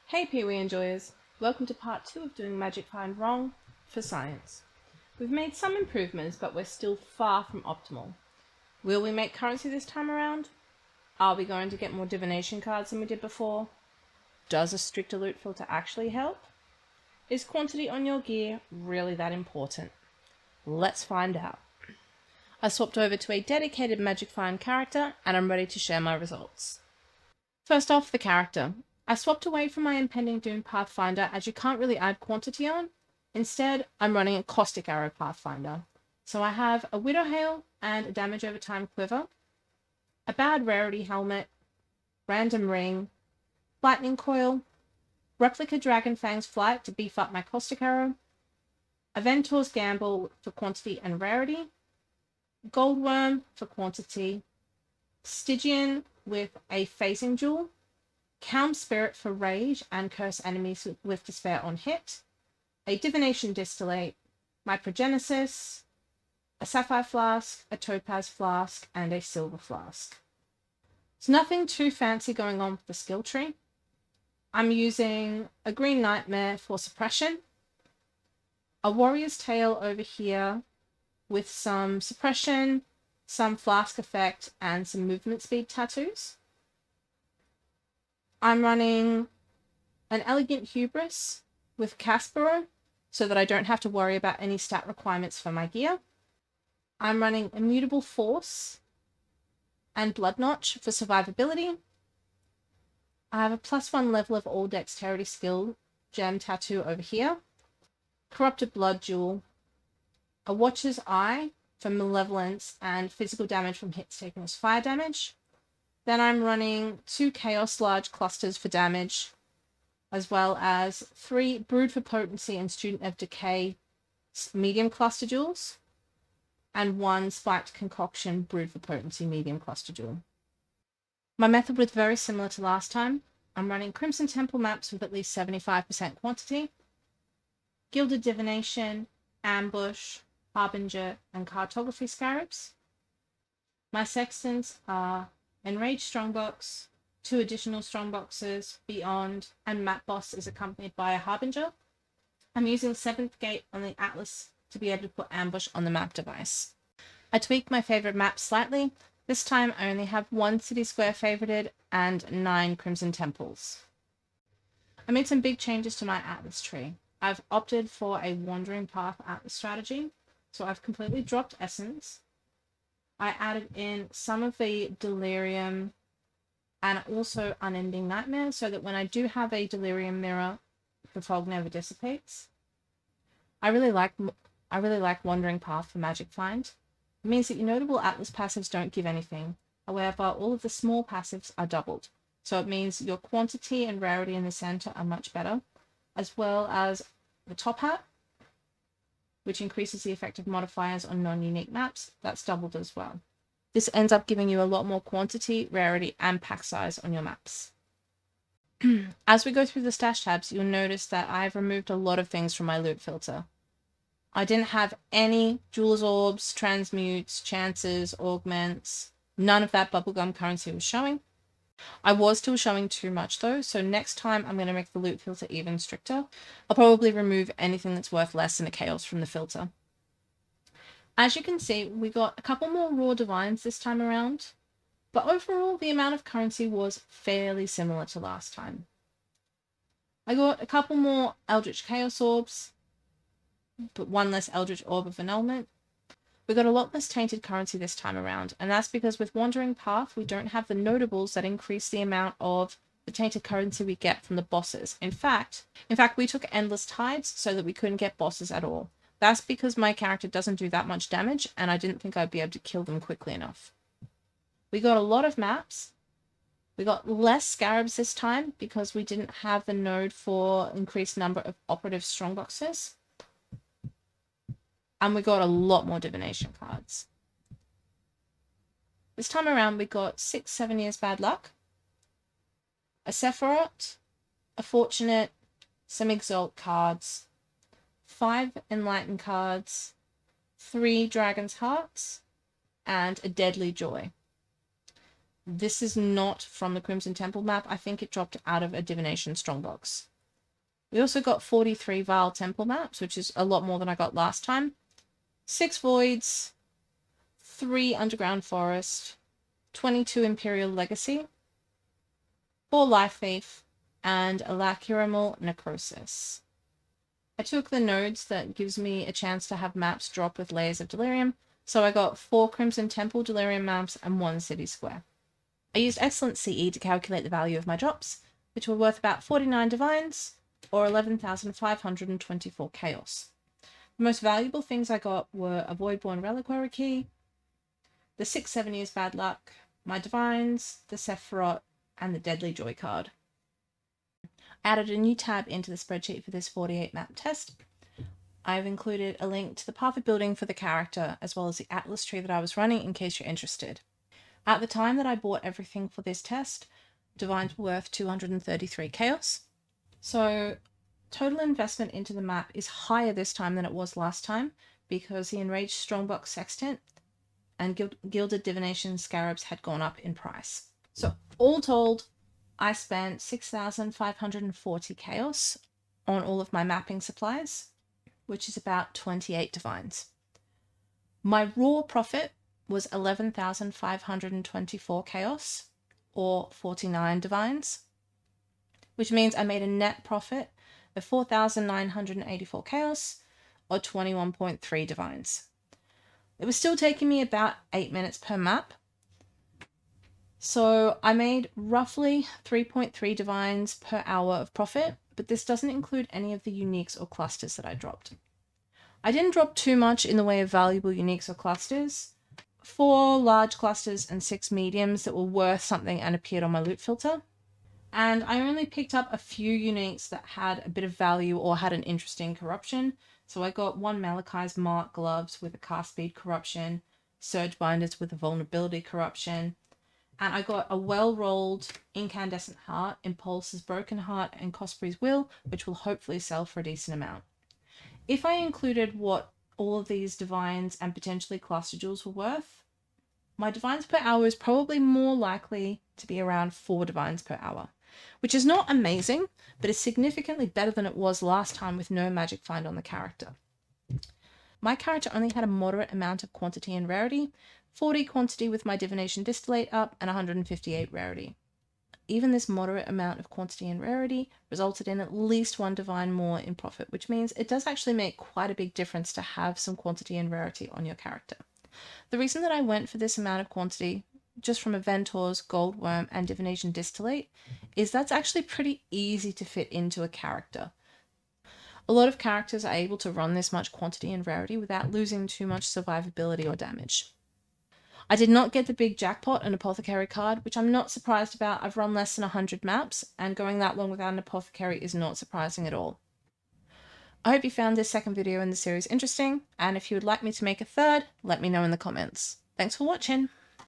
Hey PoE enjoyers, welcome to part 2 of doing Magic Find Wrong for Science. We've made some improvements, but we're still far from optimal. Will we make currency this time around? Are we going to get more divination cards than we did before? Does a stricter loot filter actually help? Is quantity on your gear really that important? Let's find out. I swapped over to a dedicated Magic Find character and I'm ready to share my results. First off, the character. I swapped away from my Impending Doom Pathfinder as you can't really add quantity on. Instead, I'm running a Caustic Arrow Pathfinder. So I have a Widow Hail and a Damage Over Time Quiver, a Bad Rarity Helmet, Random Ring, Lightning Coil, Replica Dragonfang's Flight to beef up my Caustic Arrow, a Ventor's Gamble for quantity and rarity, Goldworm for quantity, Stygian with a Phasing Jewel, Calm Spirit for rage and curse enemies with despair on hit, a Divination Distillate, my Progenesis, a Sapphire Flask, a Topaz Flask, and a Silver Flask. There's nothing too fancy going on with the skill tree. I'm using a Green Nightmare for suppression, a Warrior's Tale over here with some suppression, some flask effect, and some movement speed tattoos. I'm running an Elegant Hubris with Caspero so that I don't have to worry about any stat requirements for my gear. I'm running Immutable Force and Blood Notch for survivability. I have a +1 level of all dexterity skill gem tattoo over here. Corrupted Blood Jewel, a Watcher's Eye for malevolence and physical damage from hits taken as fire damage. Then I'm running 2 Chaos Large Clusters for damage, as well as 3 Brood for Potency and Student of Decay medium cluster jewels, and 1 Spiked Concoction Brood for Potency medium cluster jewel. My method was very similar to last time. I'm running Crimson Temple maps with at least 75% quantity, Gilded Divination, Ambush, Harbinger, and Cartography Scarabs. My sextants are Enraged Strongbox, 2 additional Strongboxes, Beyond, and Map Boss is accompanied by a Harbinger. I'm using 7th Gate on the Atlas to be able to put Ambush on the map device. I tweaked my favorite map slightly. This time I only have 1 City Square favorited and 9 Crimson Temples. I made some big changes to my Atlas tree. I've opted for a Wandering Path Atlas strategy, so I've completely dropped Essence. I added in some of the Delirium and also Unending Nightmare so that when I do have a Delirium Mirror, the fog never dissipates. I really like Wandering Path for Magic Find. It means that your notable Atlas passives don't give anything. However, all of the small passives are doubled. So it means your quantity and rarity in the center are much better, as well as the top hat, which increases the effective modifiers on non-unique maps. That's doubled as well. This ends up giving you a lot more quantity, rarity, and pack size on your maps. As we go through the stash tabs, you'll notice that I've removed a lot of things from my loot filter. I didn't have any Jeweler's Orbs, Transmutes, Chances, Augments. None of that bubblegum currency was showing. I was still showing too much though, so next time I'm going to make the loot filter even stricter. I'll probably remove anything that's worth less than a chaos from the filter. As you can see, we got a couple more raw divines this time around, but overall the amount of currency was fairly similar to last time. I got a couple more Eldritch Chaos Orbs, but 1 less Eldritch Orb of Annulment. We got a lot less tainted currency this time around, and that's because with Wandering Path, we don't have the notables that increase the amount of the tainted currency we get from the bosses. In fact, we took Endless Tides so that we couldn't get bosses at all. That's because my character doesn't do that much damage, and I didn't think I'd be able to kill them quickly enough. We got a lot of maps. We got less Scarabs this time because we didn't have the node for increased number of operative strongboxes. And we got a lot more divination cards. This time around, we got 6 7 Years Bad Luck, a Sephiroth, a Fortunate, some Exalt cards, 5 Enlighten cards, 3 Dragon's Hearts, and a Deadly Joy. This is not from the Crimson Temple map. I think it dropped out of a Divination Strongbox. We also got 43 Vile Temple maps, which is a lot more than I got last time. 6 Voids, 3 Underground Forest, 22 Imperial Legacy, 4 Life Thief, and a Lacrimal Necrosis. I took the nodes that gives me a chance to have maps drop with Layers of Delirium, so I got 4 Crimson Temple Delirium maps and 1 City Square. I used Excellence CE to calculate the value of my drops, which were worth about 49 Divines, or 11,524 Chaos. The most valuable things I got were a Voidborn Reliquary Key, the 6-7 Years Bad Luck, my Divines, the Sephiroth, and the Deadly Joy card. I added a new tab into the spreadsheet for this 48 map test. I've included a link to the path of building for the character, as well as the Atlas tree that I was running in case you're interested. At the time that I bought everything for this test, Divines were worth 233 Chaos. So total investment into the map is higher this time than it was last time, because the Enraged Strongbox Sextant and Gilded Divination Scarabs had gone up in price. So all told, I spent 6,540 Chaos on all of my mapping supplies, which is about 28 Divines. My raw profit was 11,524 Chaos, or 49 Divines, which means I made a net profit of 4,984 Chaos, or 21.3 Divines. It was still taking me about 8 minutes per map, so I made roughly 3.3 Divines per hour of profit, but this doesn't include any of the uniques or clusters that I dropped. I didn't drop too much in the way of valuable uniques or clusters. 4 large clusters and 6 mediums that were worth something and appeared on my loot filter. And I only picked up a few uniques that had a bit of value or had an interesting corruption. So I got 1 Malachi's Mark Gloves with a cast speed corruption, Surge Binders with a vulnerability corruption, and I got a well-rolled Incandescent Heart, Impulse's Broken Heart, and Cosprey's Will, which will hopefully sell for a decent amount. If I included what all of these Divines and potentially Cluster Jewels were worth, my Divines per hour is probably more likely to be around 4 Divines per hour, which is not amazing, but is significantly better than it was last time with no magic find on the character. My character only had a moderate amount of quantity and rarity, 40 quantity with my Divination Distillate up, and 158 rarity. Even this moderate amount of quantity and rarity resulted in at least 1 divine more in profit, which means it does actually make quite a big difference to have some quantity and rarity on your character. The reason that I went for this amount of quantity, just from Aventor's, Goldworm, and Divination Distillate, is that's actually pretty easy to fit into a character. A lot of characters are able to run this much quantity and rarity without losing too much survivability or damage. I did not get the big jackpot and apothecary card, which I'm not surprised about. I've run less than 100 maps, and going that long without an apothecary is not surprising at all. I hope you found this second video in the series interesting, and if you would like me to make a third, let me know in the comments. Thanks for watching!